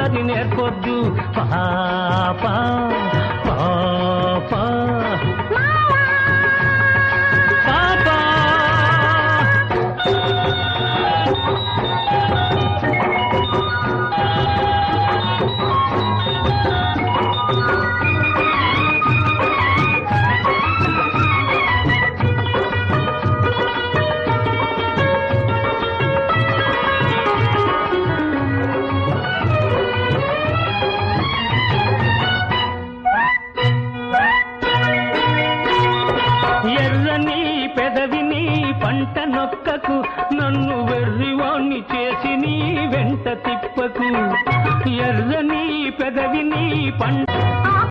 అల్లరి నేర్పొద్దు పాప పాప ఎర్రని పెదవిని పంట నొక్కకు నన్ను వెర్రివాణ్ణి చేసి నీ వెంట తిప్పకు ఎర్రని పెదవిని పంట